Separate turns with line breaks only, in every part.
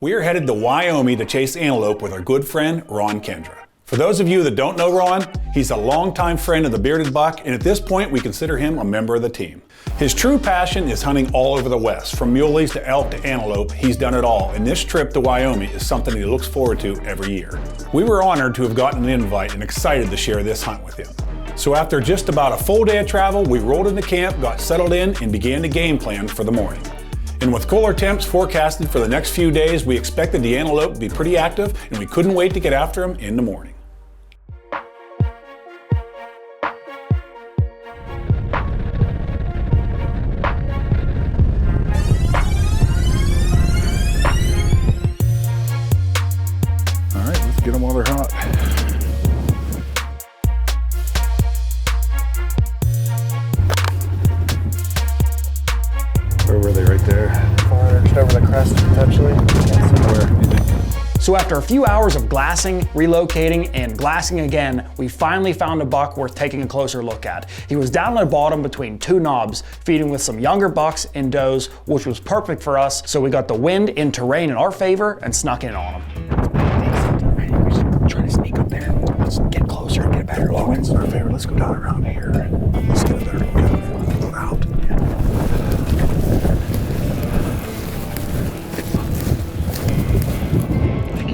We are headed to Wyoming to chase antelope with our good friend, Ron Kendra. For those of you that don't know Ron, he's a longtime friend of the bearded buck, and at this point we consider him a member of the team. His true passion is hunting all over the West. From muleys to elk to antelope, he's done it all, and this trip to Wyoming is something he looks forward to every year. We were honored to have gotten an invite and excited to share this hunt with him. So after just about a full day of travel, we rolled into camp, got settled in, and began to game plan for the morning. And with cooler temps forecasted for the next few days, we expected the antelope to be pretty active, and we couldn't wait to get after them in the morning. All right, let's get them while they're hot. Where were they? Right there?
Far just over the crest, potentially.
So after a few hours of glassing, relocating, and glassing again, we finally found a buck worth taking a closer look at. He was down at the bottom between two knobs, feeding with some younger bucks and does, which was perfect for us, so we got the wind and terrain in our favor and snuck in on him.
We should try to sneak up there. Let's get closer and get a better look.
The wind's in our favor. Let's go down around here. Let's get a better look at it before we go out.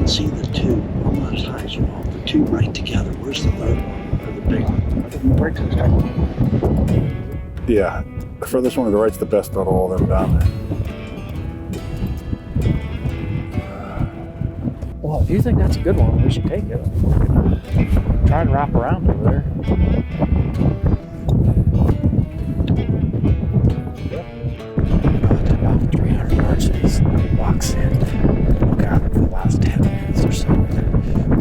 See the two almost high as well. The two right together. Where's the third one? Or the big one?
Yeah, the furthest one to the right's the best out of all of them down there.
Well, if you think that's a good one, we should take it. Try and wrap around over there. About 300 yards since walks in. Look at it for the last 10 minutes or so.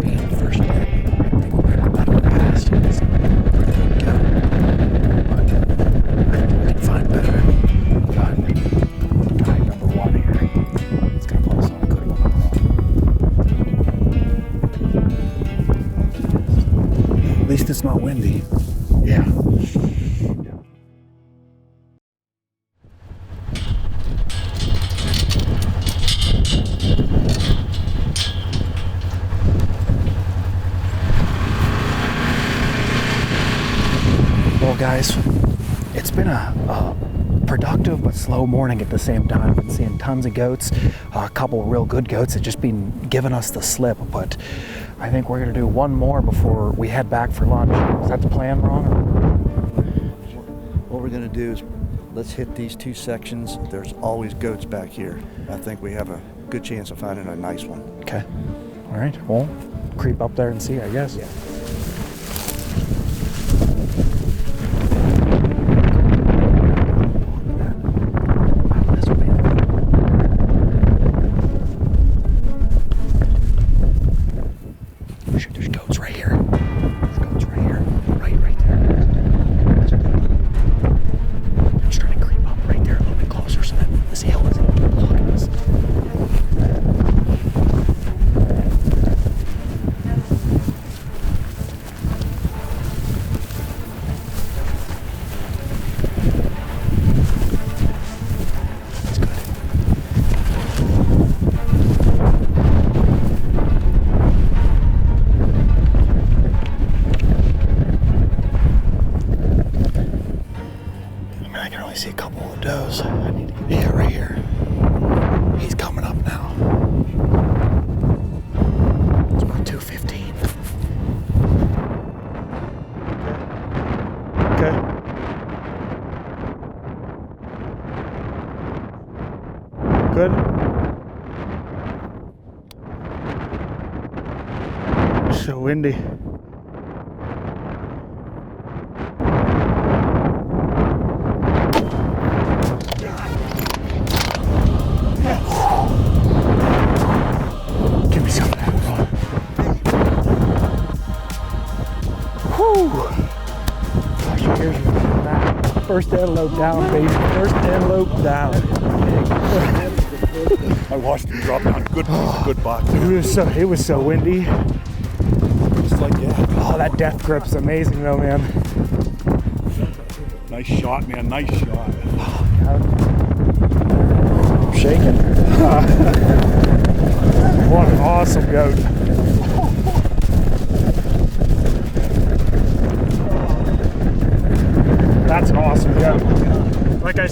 Being the first day, I think we're going to let it pass. It's pretty good go. But I think we can find better. But guy number one here, it's going to put us on a good one.
At least it's not windy.
Yeah. Well, guys, it's been a productive but slow morning at the same time. I've been seeing tons of goats, a couple real good goats that just been giving us the slip, but I think we're gonna do one more before we head back for lunch. Is that the plan, Ron?
What we're going to do is let's hit these two sections. There's always goats back here. I think we have a good chance of finding a nice one.
Okay. All right, well, creep up there and see, I guess. Yeah. See a couple of does. Yeah, right here. He's coming up now. It's about 2:15. Okay. Good. So windy. First antelope down, baby. First antelope down.
I watched him drop down. Good buck.
It was so windy.
Just like, yeah.
Oh, that death grip's amazing though, man.
Nice shot, man. Nice shot.
I'm shaking.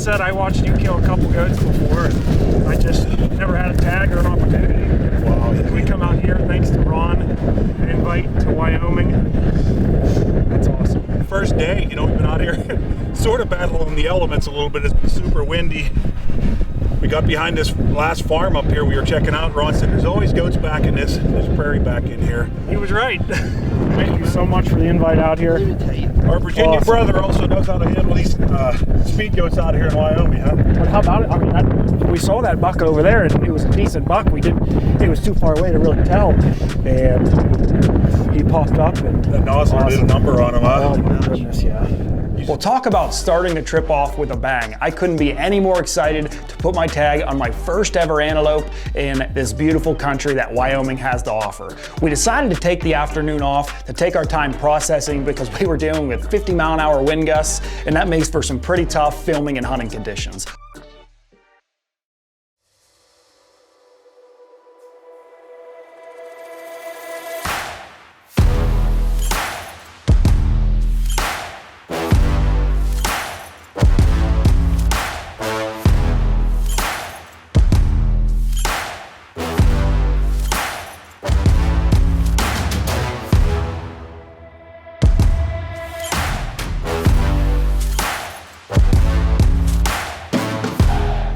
said, I watched you kill a couple goats before, and I just never had a tag or an opportunity. Wow. We come out here thanks to Ron, an invite to Wyoming. That's awesome.
First day, you know, we've been out here sort of battling the elements a little bit. It's been super windy. We got behind this last farm up here we were checking out. Ron said there's always goats back in this prairie back in here.
He was right. Thank you so much for the invite out here.
Our Virginia brother also knows how to handle these speed goats out here in Wyoming, huh?
But how about it? I mean, we saw that buck over there, and it was a decent buck. It was too far away to really tell, and he popped up, and
that nozzle did a number on him, huh?
Oh my goodness, yeah.
Well, talk about starting the trip off with a bang. I couldn't be any more excited to put my tag on my first ever antelope in this beautiful country that Wyoming has to offer. We decided to take the afternoon off to take our time processing because we were dealing with 50-mile-an-hour wind gusts, and that makes for some pretty tough filming and hunting conditions.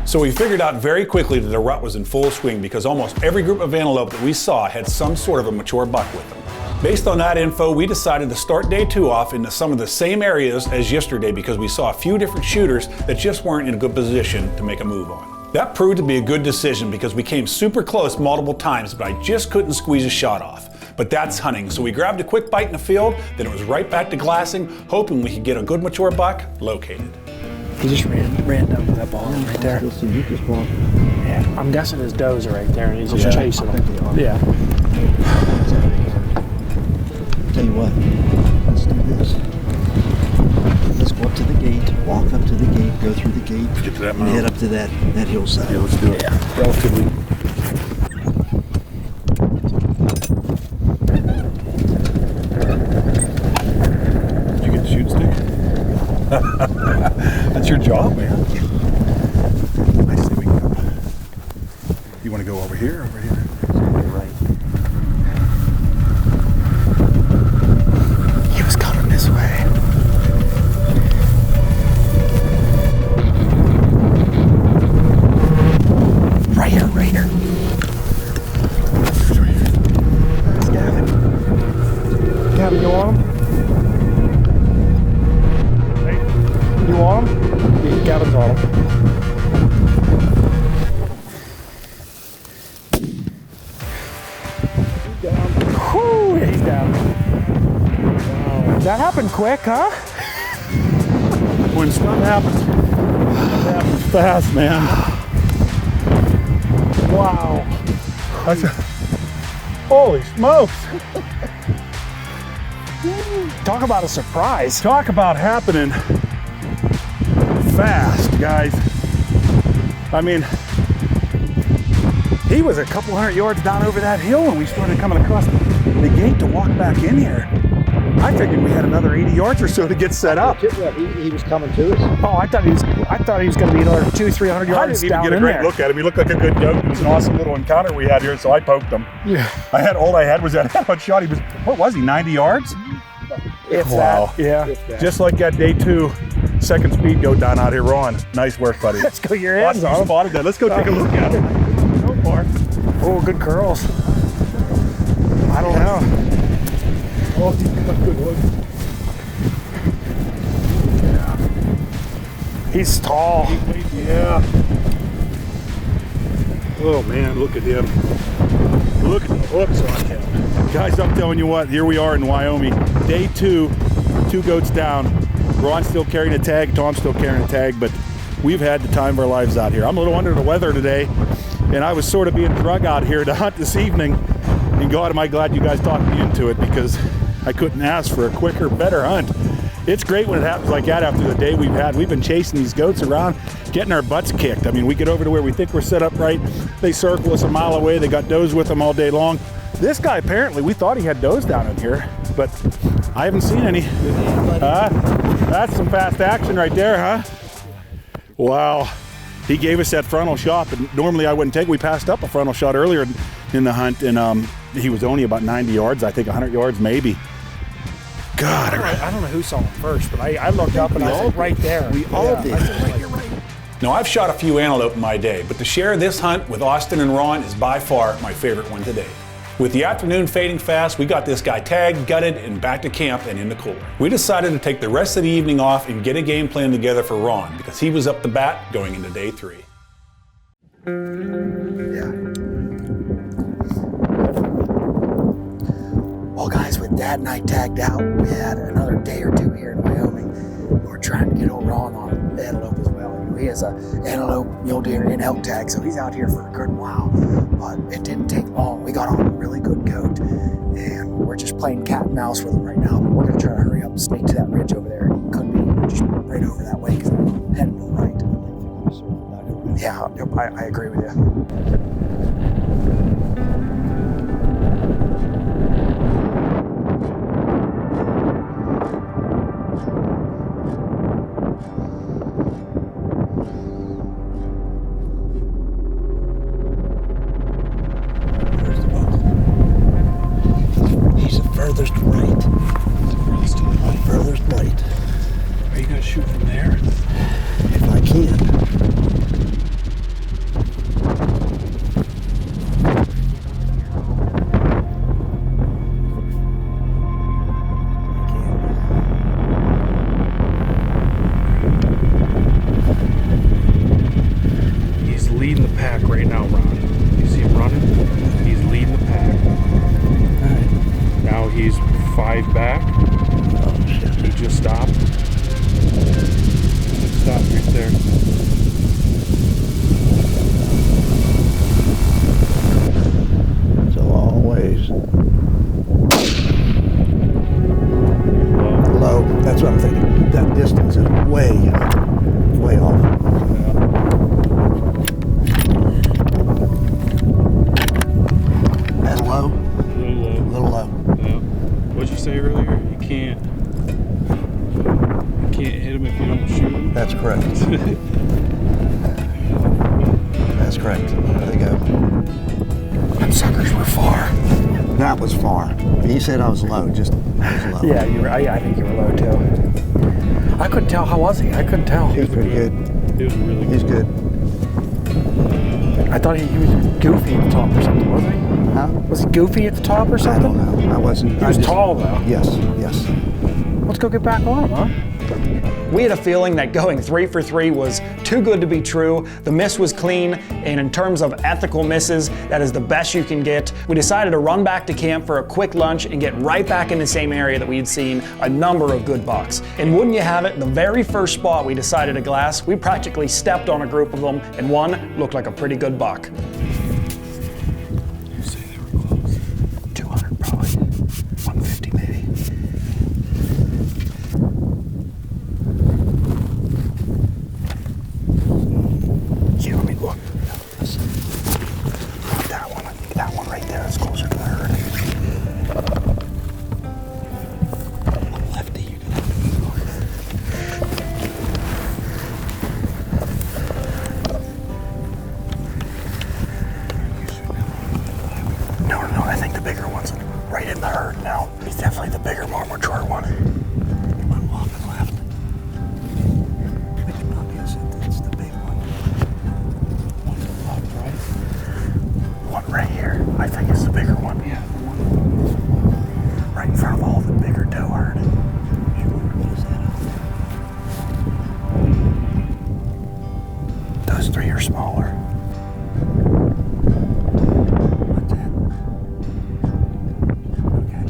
So we figured out very quickly that the rut was in full swing because almost every group of antelope that we saw had some sort of a mature buck with them. Based on that info, we decided to start day 2 off into some of the same areas as yesterday because we saw a few different shooters that just weren't in a good position to make a move on. That proved to be a good decision because we came super close multiple times, but I just couldn't squeeze a shot off. But that's hunting, so we grabbed a quick bite in the field, then it was right back to glassing, hoping we could get a good mature buck located.
He just ran down to that ball right there. Yeah, I'm guessing his does are right there, and he's just chasing them. Yeah.
Tell you what, let's do this. Let's go up to the gate, walk up to the gate, go through the gate,
Get to that
and head up to that hillside.
Yeah, let's do it.
Yeah.
Relatively. Did you get the shoot stick? That's your job, man. I say we go. You want to go over here, over here?
Right.
He was coming this way. Right here, right here. That's Gavin. Gavin, you want him? You want him? Yeah, Gavin's on him. He's down. Whew, he's down. Wow. That happened quick, huh?
When stuff happens, it happens fast, man.
Wow.
Holy smokes!
Talk about a surprise.
Talk about happening fast, guys. I mean, he was a couple hundred yards down over that hill when we started coming across the gate to walk back in here. I figured we had another 80 yards or so to get set up.
He was coming to us.
Oh, I thought he was going to be another 200-300 yards
I didn't even
down
get a
in
great
there.
look at him. He looked like a good goat. It was an awesome little encounter we had here, so I poked him.
Yeah.
All I had was that headbutt shot. He was, what was he, 90 yards?
If
Wow.
that, yeah.
Just like that day 2 second speed goat down out here. Ron, nice work, buddy.
Let's go your hands
Awesome,
on
you
him.
spotted that. Let's go take a look at it. So far.
Oh, good curls. I don't know.
Oh, he's got a good one.
He's tall.
Yeah. Oh man, look at him. Look at the hooks on him. Guys, I'm telling you what, here we are in Wyoming. Day 2, 2 goats down. Ron's still carrying a tag, Tom's still carrying a tag, but we've had the time of our lives out here. I'm a little under the weather today, and I was sort of being drug out here to hunt this evening. And God, am I glad you guys talked me into it, because I couldn't ask for a quicker, better hunt. It's great when it happens like that after the day we've had. We've been chasing these goats around, getting our butts kicked. I mean, we get over to where we think we're set up right. They circle us a mile away. They got does with them all day long. This guy, apparently, we thought he had does down in here, but I haven't seen any. That's some fast action right there, huh?
Wow. He gave us that frontal shot, but normally I wouldn't take it. We passed up a frontal shot earlier in the hunt, and he was only about 90 yards, I think 100 yards maybe. God.
I don't know who saw him first, but I looked up and I said, right there.
We all did.
I said, right, you're right.
Now, I've shot a few antelope in my day, but to share this hunt with Austin and Ron is by far my favorite one today. With the afternoon fading fast, we got this guy tagged, gutted, and back to camp and in the cooler. We decided to take the rest of the evening off and get a game plan together for Ron because he was up the bat going into day 3.
Yeah. Well, guys, with Dad and I tagged out, we had another day or two here in Wyoming. We're trying to get old Ron on antelope as well. He has a antelope, mule deer, and elk tag, so he's out here for a good while. But it didn't take long. We got on a really good goat, and we're just playing cat and mouse with him right now. But we're gonna try to hurry up and sneak to that ridge over there. It could be just right over that way because I'm heading to the right. Yeah, I agree with you.
Furthest right. Furthest right.
Are you gonna shoot from there?
If I can.
He's leading the pack right now, Ron. You see him running? He's leading the pack. Now he's 5 back.
Oh, shit.
He just stopped. Stop right there.
It's a long ways. Low. That's what I'm thinking. That distance is way off. That's low. A little low.
Yeah. What'd you say earlier? You can't hit him if you don't shoot him.
That's correct. That's correct. There they go.
Them suckers were far.
That was far. He said I was low. Just I was low.
Yeah, you were. I think you were low too. I couldn't tell. How was he? I couldn't tell.
He was pretty good.
He was really good.
He's good.
I thought he was goofy at the top or something, wasn't he?
Huh?
Was he goofy at the top or
I
something?
don't know. I wasn't.
He was tall though.
Yes.
Let's go get back on him, huh?
We had a feeling that going 3 for 3 was too good to be true. The miss was clean, and in terms of ethical misses, that is the best you can get. We decided to run back to camp for a quick lunch and get right back in the same area that we had seen a number of good bucks. And wouldn't you have it, the very first spot we decided to glass, we practically stepped on a group of them, and one looked like a pretty good buck.
You say they were close.
200 probably, 150 maybe.
Yeah, I mean, look. That one, I think that one right there is closer to the herd. Lefty, you're gonna have to move on. No, I think the bigger one's right in the herd now. He's definitely the bigger, more mature one.
I'm walking left. It's not yes, it's the big one.
One right here, I think is the bigger one. Yeah, the one right in front of all the bigger doe herd.
What is that?
Those 3 are smaller.
What's that? Okay.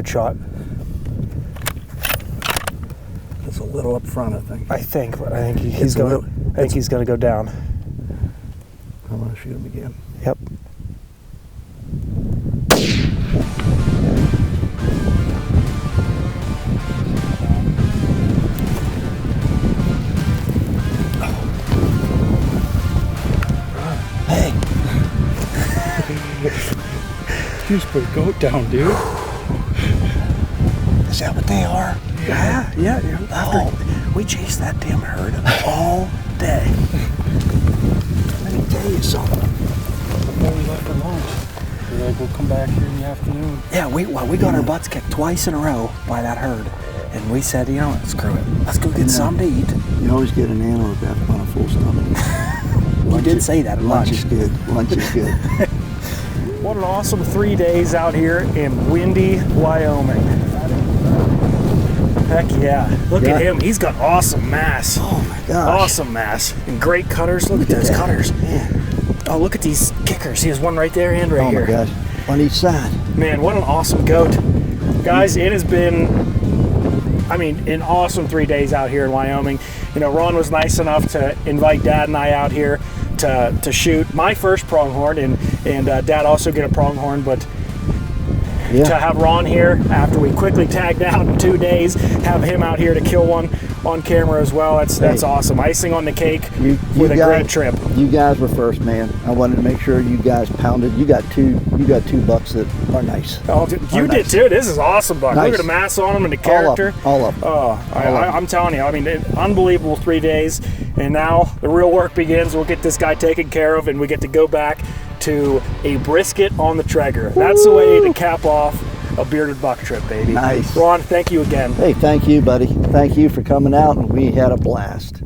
good shot.
It's a little up front, I think.
I think, but I think he's
It's a
going.
little-
I think he's going to go down.
I'm going to shoot him again.
Yep.
Hey,
You just put a goat down, dude.
is that what they are?
Yeah. After we chased that damn herd all day.
Let me tell you something.
Before we left for lunch, we're like, we'll come back here in the afternoon. Yeah, we got our butts kicked twice in a row by that herd, and we said, you know what, screw it, let's go get something to eat.
You always get an antelope after on a full stomach.
You did say that at
Lunch
lunch.
is good. Lunch is good.
What an awesome 3 days out here in windy Wyoming. Heck yeah. Look at him. He's got awesome mass.
Oh my gosh.
Awesome mass. And great cutters. Look at those
that.
cutters.
Man.
Oh, look at these kickers. He has one right there and right
Oh
here.
my gosh. On each side.
Man, what an awesome goat. Guys, it has been, an awesome 3 days out here in Wyoming. You know, Ron was nice enough to invite Dad and I out here to shoot my first pronghorn, and Dad also get a pronghorn, but to have Ron here after we quickly tagged out in 2 days, have him out here to kill one on camera as well. That's awesome. Icing on the cake with a great trip.
You guys were first, man. I wanted to make sure you guys pounded. You got two bucks that are nice.
Oh, you did too. This is awesome, buck.
Nice.
Look at the mass on them and the character.
All of them.
Oh, I'm telling you, unbelievable 3 days, and now the real work begins. We'll get this guy taken care of, and we get to go back to a brisket on the Traeger. That's the way to cap off a bearded buck trip, baby.
Nice.
Ron, thank you again.
Hey, thank you, buddy. Thank you for coming out, and we had a blast.